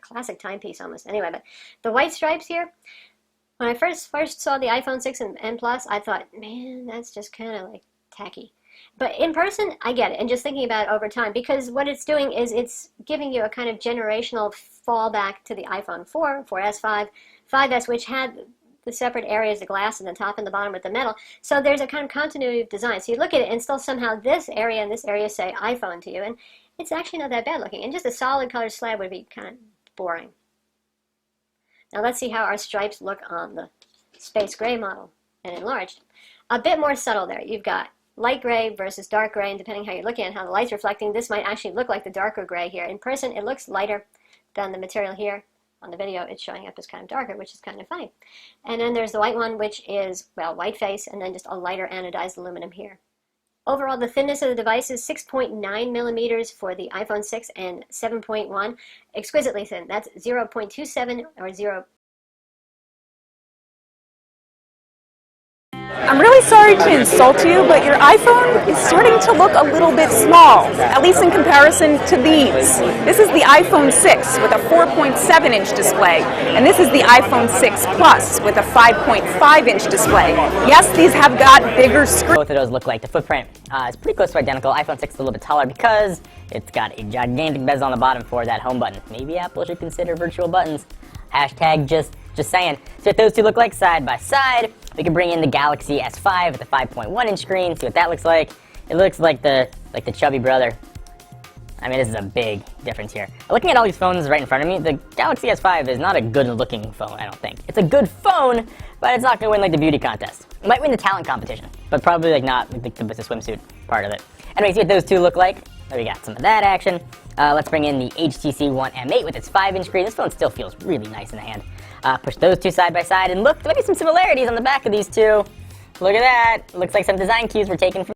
classic timepiece almost. Anyway, but the white stripes here, when I first saw the iPhone 6 and Plus, I thought, man, that's just kind of like tacky. But in person, I get it, and just thinking about it over time, because what it's doing is it's giving you a kind of generational fallback to the iPhone 4, 4S, 5, 5S, which had the separate areas, the glass and the top and the bottom with the metal. So there's a kind of continuity of design. So you look at it and still somehow this area and this area say iPhone to you, and it's actually not that bad looking. And just a solid colored slab would be kind of boring. Now let's see how our stripes look on the space gray model and enlarged. A bit more subtle there. You've got light gray versus dark gray, and depending how you're looking at how the light's reflecting, this might actually look like the darker gray here. In person, it looks lighter than the material here. On the video, it's showing up as kind of darker, which is kind of funny. And then there's the white one, which is, well, white face, and then just a lighter anodized aluminum here. Overall, the thinness of the device is 6.9 millimeters for the iPhone 6 and 7.1. Exquisitely thin. That's 0.27 or 0. I'm really sorry to insult you, but your iPhone is starting to look a little bit small, at least in comparison to these. This is the iPhone 6 with a 4.7-inch display, and this is the iPhone 6 Plus with a 5.5-inch display. Yes, these have got bigger screens. Both of those look like the footprint is pretty close to identical. iPhone 6 is a little bit taller because it's got a gigantic bezel on the bottom for that home button. Maybe Apple should consider virtual buttons. Hashtag just saying. So if those two look like side by side, we can bring in the Galaxy S5 with a 5.1-inch screen. See what that looks like. It looks like the chubby brother. I mean, this is a big difference here. Looking at all these phones right in front of me, the Galaxy S5 is not a good-looking phone, I don't think. It's a good phone, but it's not going to win like the beauty contest. It might win the talent competition, but probably like not the swimsuit part of it. Anyway, see what those two look like. There we got some of that action. Let's bring in the HTC One M8 with its 5-inch screen. This phone still feels really nice in the hand. Push those two side by side, and look, there might be some similarities on the back of these two. Look at that. Looks like some design cues were taken from